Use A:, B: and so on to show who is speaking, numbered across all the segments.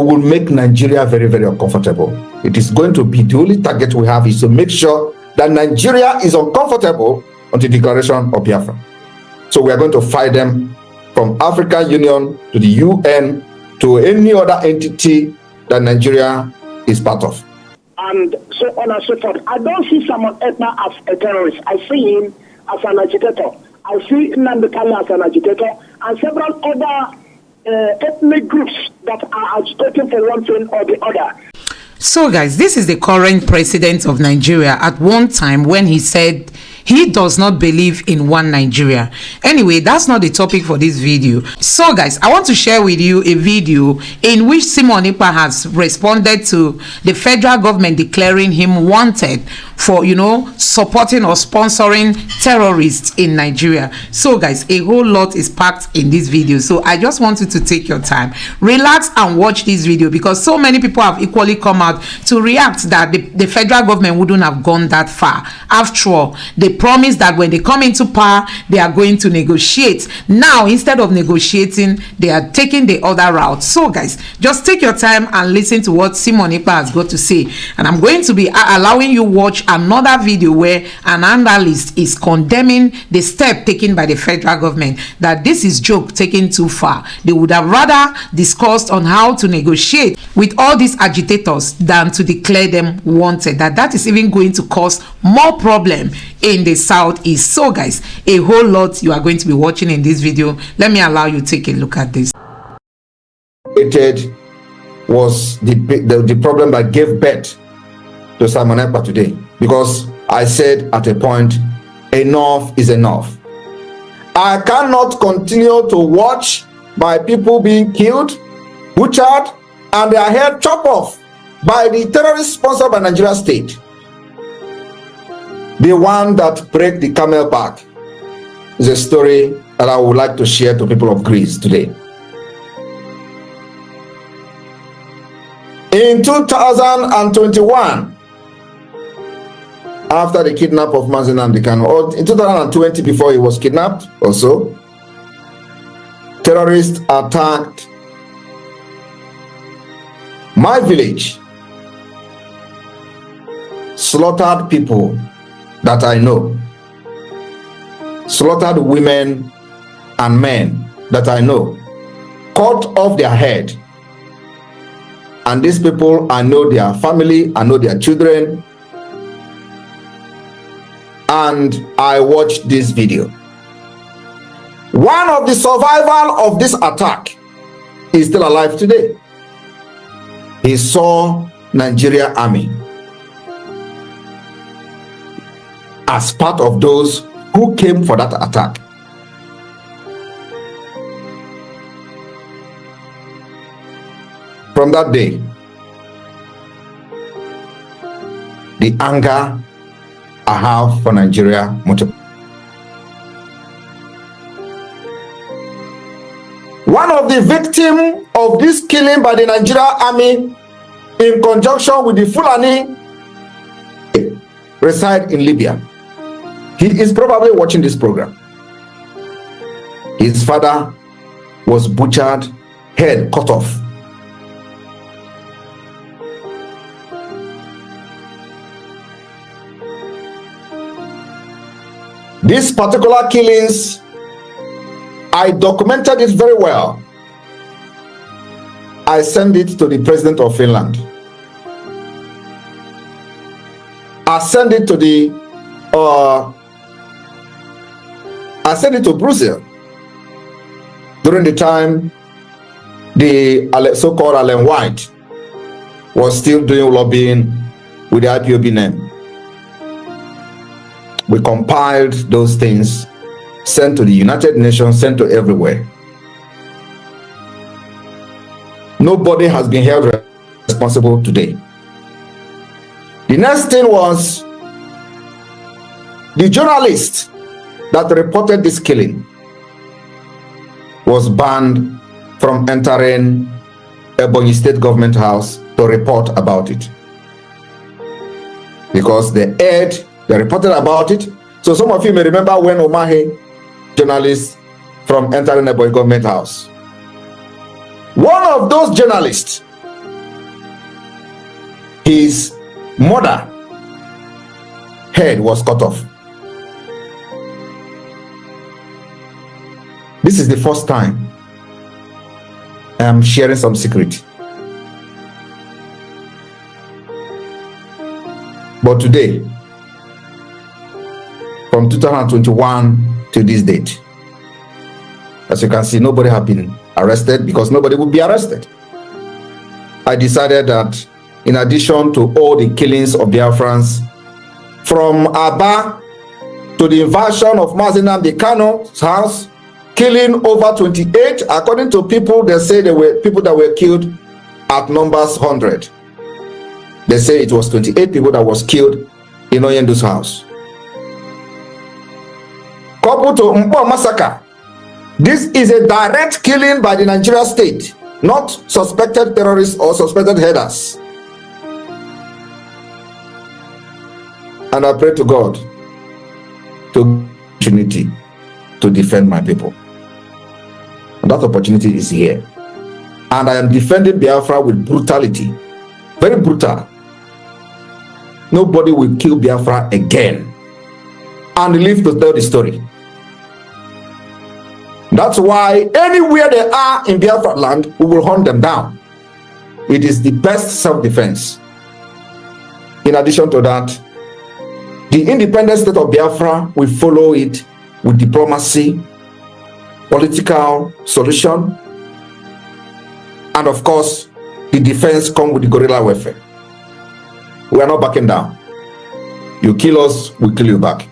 A: will make Nigeria very, very uncomfortable. It is going to be the only target we have is to make sure that Nigeria is uncomfortable on the declaration of Biafra. So we are going to fight them from African Union to the UN to any other entity that Nigeria is part of.
B: And so on and so forth. I don't see Simon Ekpa as a terrorist. I see him as an agitator. I see Nnamdi Kanu as an agitator and several other ethnic groups that are agitating for one thing or the other.
C: So guys, this is the current president of Nigeria at one time when he said he does not believe in one Nigeria. Anyway, that's not the topic for this video. So guys, I want to share with you a video in which Simon Ekpa has responded to the federal government declaring him wanted for, you know, supporting or sponsoring terrorists in Nigeria. So guys, a whole lot is packed in this video. So I just want you to take your time, relax and watch this video, because so many people have equally come out to react that the federal government wouldn't have gone that far. After all, they promised that when they come into power, they are going to negotiate. Now, instead of negotiating, they are taking the other route. So guys, just take your time and listen to what Simon Ekpa has got to say. And I'm going to be allowing you watch another video where an analyst is condemning the step taken by the federal government, that this is joke taken too far. They would have rather discussed on how to negotiate with all these agitators than to declare them wanted. That is even going to cause more problem in the southeast. So guys, a whole lot you are going to be watching in this video. Let me allow you to take a look at this.
A: It was the problem that gave birth to Simon Ekpa today, because I said at a point, enough is enough. I cannot continue to watch my people being killed, butchered, and their head chopped off by the terrorists sponsored by Nigeria state. The one that break the camel back is a story that I would like to share to people of Greece today. In 2021, after the kidnap of Nnamdi Kanu, or in 2020 before he was kidnapped also, terrorists attacked my village, slaughtered people that I know, slaughtered women and men that I know, cut off their head. And these people, I know their family, I know their children, and I watched this video. One of the survivors of this attack is still alive today. He saw Nigeria Army as part of those who came for that attack. From that day, the anger I have for Nigeria multiplied. One of the victims of this killing by the Nigeria Army in conjunction with the Fulani reside in Libya. He is probably watching this program. His father was butchered, head cut off. These particular killings, I documented it very well. I sent it to the president of Finland. I sent it to the I sent it to Brussels during the time the so-called Allen White was still doing lobbying with the IPOB name. We compiled those things, sent to the United Nations, sent to everywhere. Nobody has been held responsible today. The next thing was the journalist that reported this killing was banned from entering Ebonyi State Government House to report about it, because they reported about it. So some of you may remember when Omahe journalists from entering Ebonyi Government House. One of those journalists his mother head was cut off. This is the first time I am sharing some secret. But today, from 2021 to this date, as you can see, nobody have been arrested because nobody would be arrested. I decided that in addition to all the killings of Biafrans, from Aba to the invasion of Mazi Nnamdi Kanu's house, killing over 28, according to people, they say there were people that were killed at numbers 100. They say it was 28 people that was killed in Oyendu's house. Coupled to Mpo massacre, this is a direct killing by the Nigeria state, not suspected terrorists or suspected headers. And I pray to God to opportunity to defend my people. And that opportunity is here. And I am defending Biafra with brutality. Very brutal. Nobody will kill Biafra again and live to tell the story. That's why anywhere they are in Biafra land, we will hunt them down. It is the best self-defense. In addition to that, the independent state of Biafra will follow it with diplomacy, political solution, and of course, the defense comes with the guerrilla warfare. We are not backing down. You kill us, we kill you back.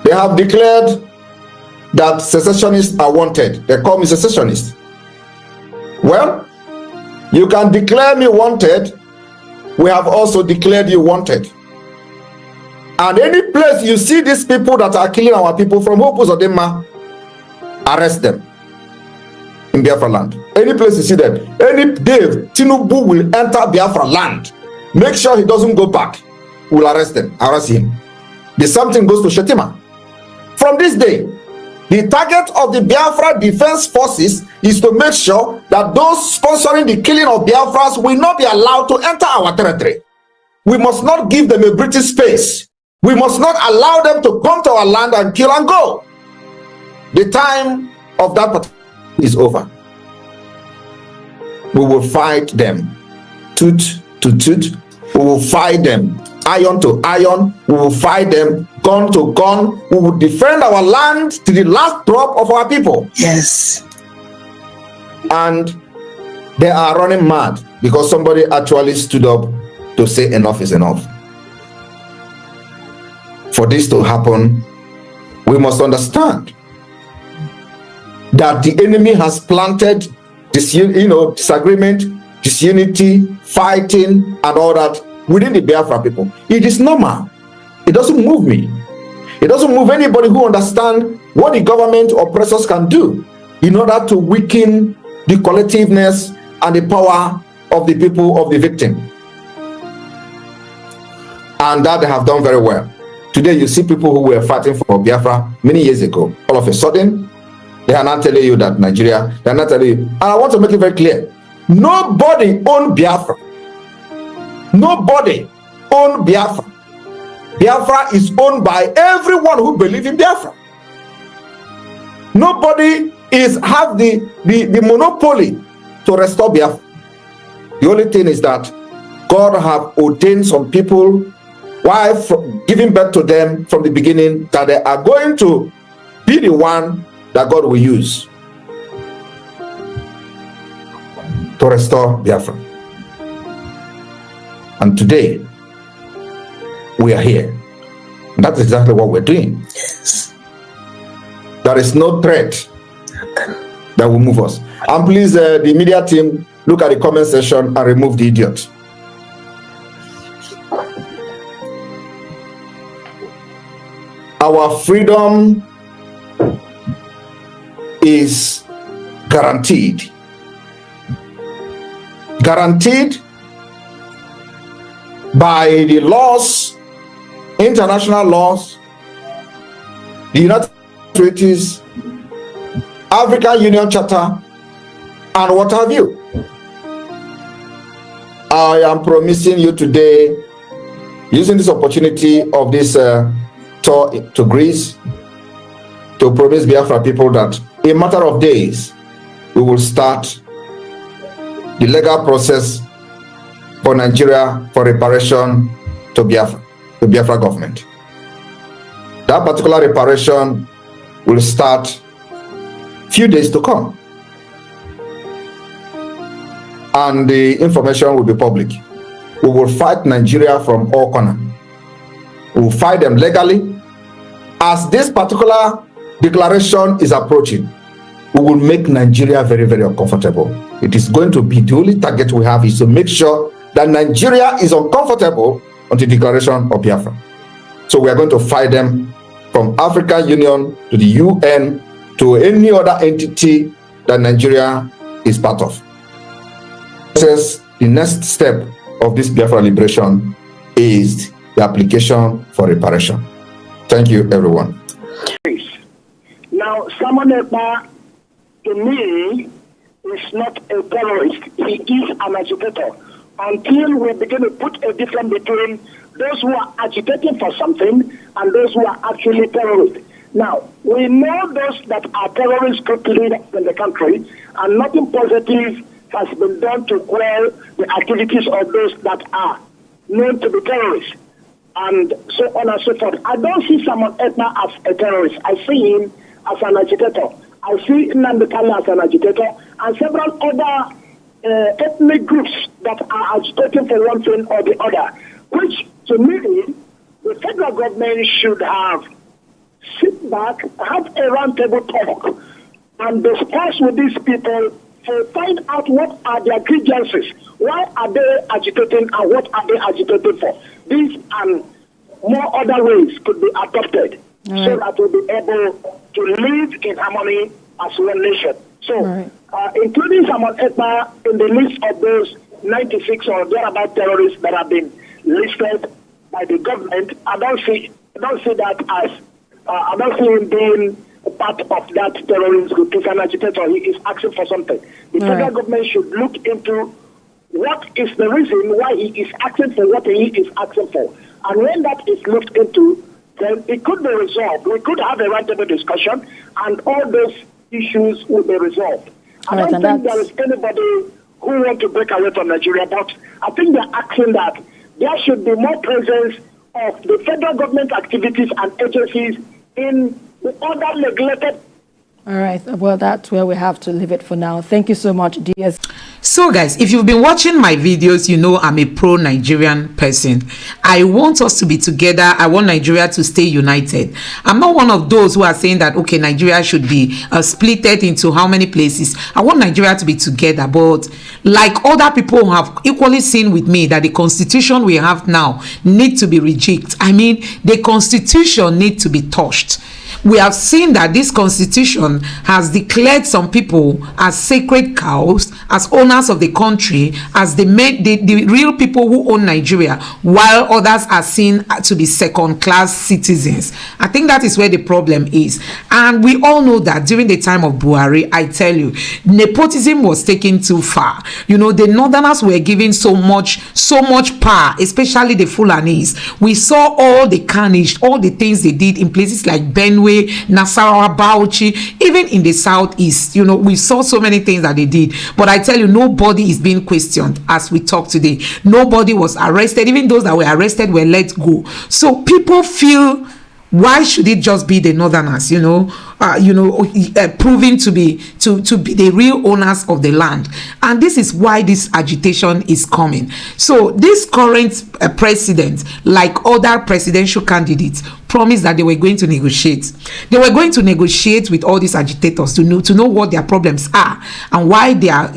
A: They have declared that secessionists are wanted. They call me secessionist. Well, you can declare me wanted. We have also declared you wanted. And any place you see these people that are killing our people from Opus or Dema, arrest them in Biafra land. Any place you see them, any day Tinubu will enter Biafra land, make sure he doesn't go back. We'll arrest him. The same thing goes to Shetima. From this day, the target of the Biafra Defense Forces is to make sure that those sponsoring the killing of Biafras will not be allowed to enter our territory. We must not give them a British space. We must not allow them to come to our land and kill and go. The time of that is over. We will fight them tooth to tooth. We will fight them iron to iron. We will fight them gun to gun. We will defend our land to the last drop of our people.
C: Yes.
A: And they are running mad because somebody actually stood up to say enough is enough. For this to happen, we must understand that the enemy has planted this, disagreement, disunity, fighting, and all that within the Biafra people. It is normal. It doesn't move me. It doesn't move anybody who understands what the government oppressors can do in order to weaken the collectiveness and the power of the people of the victim. And that they have done very well. Today, you see people who were fighting for Biafra many years ago. All of a sudden, they are not telling you that Nigeria, they are not telling you. And I want to make it very clear. Nobody owned Biafra. Nobody owned Biafra. Biafra is owned by everyone who believes in Biafra. Nobody have the monopoly to restore Biafra. The only thing is that God have ordained some people, while giving birth to them from the beginning, that they are going to be the one that God will use to restore Biafra. And today, we are here. And that's exactly what we're doing.
C: Yes.
A: There is no threat that will move us. And please, the media team, look at the comment section and remove the idiot. Our freedom is guaranteed. Guaranteed by the laws, international laws, the United States, African Union Charter, and what have you. I am promising you today, using this opportunity of this tour to Greece, to promise Biafra people that in a matter of days, we will start the legal process for Nigeria for reparation to Biafra, the Biafra government. That particular reparation will start few days to come. And the information will be public. We will fight Nigeria from all corners. We will fight them legally. As this particular declaration is approaching, we will make Nigeria very, very uncomfortable. It is going to be the only target we have is to make sure that Nigeria is uncomfortable on the declaration of Biafra. So we are going to fight them from African Union to the UN to any other entity that Nigeria is part of. The next step of this Biafra liberation is the application for reparation. Thank you, everyone.
B: Now, Simon Ekpa, to me, is not a terrorist. He is an agitator. Until we begin to put a difference between those who are agitating for something and those who are actually terrorists. Now, we know those that are terrorist group leaders in the country, and nothing positive has been done to quell the activities of those that are known to be terrorists, and so on and so forth. I don't see Simon Ekpa as a terrorist. I see him as an agitator. I see Nnamdi Kanu as an agitator, and several other ethnic groups that are agitating for one thing or the other, which, to me, the federal government should have sit back, have a roundtable talk, and discuss with these people to find out what are their grievances, why are they agitating, and what are they agitating for. These and more other ways could be adopted so that we'll be able to live in harmony as one nation. So, including Simon Ekpa in the list of those 96 or thereabout terrorists that have been listed by the government, I don't see that as I don't see him being part of that terrorist group. He's an agitator. He is asking for something. The federal government should look into what is the reason why he is asking for what he is asking for. And when that is looked into, then it could be resolved. We could have a roundtable discussion, and all those issues will be resolved. I don't think there is anybody who wants to break away from Nigeria, but I think they're asking that there should be more presence of the federal government activities and agencies in the other neglected.
D: All right. Well, that's where we have to leave it for now. Thank you so much, DS.
C: So guys, if you've been watching my videos, you know I'm a pro-Nigerian person. I want us to be together. I want Nigeria to stay united. I'm not one of those who are saying that, okay, Nigeria should be splitted into how many places. I want Nigeria to be together. But like other people who have equally seen with me that the constitution we have now need to be rejected. I mean, the constitution need to be touched. We have seen that this constitution has declared some people as sacred cows, as owners of the country, as the real people who own Nigeria, while others are seen to be second-class citizens. I think that is where the problem is. And we all know that during the time of Buhari, I tell you, nepotism was taken too far. You know, the Northerners were given so much power, especially the Fulanis. We saw all the carnage, all the things they did in places like Benue, Nasarawa, Bauchi, even in the southeast. You know, we saw so many things that they did. But I tell you, nobody is being questioned as we talk today. Nobody was arrested. Even those that were arrested were let go. So people feel, why should it just be the Northerners, proving to be the real owners of the land? And this is why this agitation is coming. So this current president, like other presidential candidates, promised that they were going to negotiate. They were going to negotiate with all these agitators to know what their problems are and why they are,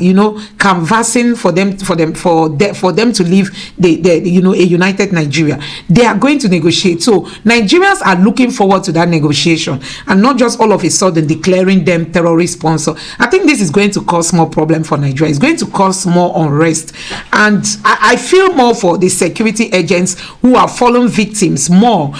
C: canvassing for them to live a united Nigeria. They are going to negotiate. So Nigerians are looking forward to that negotiation, and not just all of a sudden declaring them terrorist sponsor. I think this is going to cause more problem for Nigeria. It's going to cause more unrest, and I feel more for the security agents who are fallen victims more,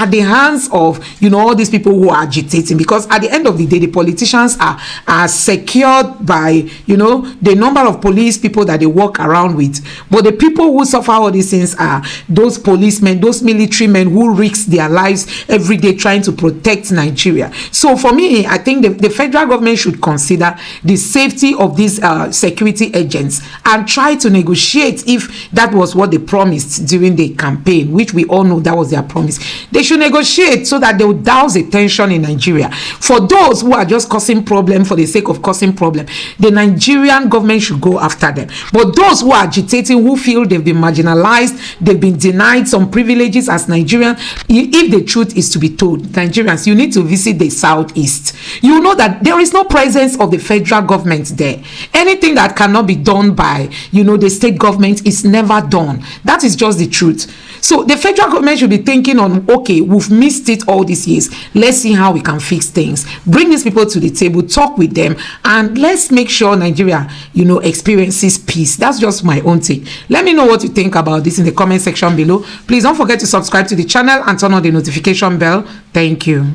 C: at the hands of, you know, all these people who are agitating, because at the end of the day, the politicians are secured by, you know, the number of police people that they walk around with. But the people who suffer all these things are those policemen, those military men who risk their lives every day trying to protect Nigeria. So for me, I think the federal government should consider the safety of these security agents and try to negotiate, if that was what they promised during the campaign, which we all know that was their promise. They should negotiate so that they will douse the tension in Nigeria. For those who are just causing problem for the sake of causing problem, the Nigerian government should go after them. But those who are agitating, who feel they've been marginalized, they've been denied some privileges as Nigerians, if the truth is to be told, Nigerians, you need to visit the southeast. You know that there is no presence of the federal government there. Anything that cannot be done by, you know, the state government is never done. That is just the truth. So the federal government should be thinking on, okay, we've missed it all these years. Let's see how we can fix things. Bring these people to the table, talk with them, and let's make sure Nigeria, you know, experiences peace. That's just my own take. Let me know what you think about this in the comment section below. Please don't forget to subscribe to the channel and turn on the notification bell. Thank you.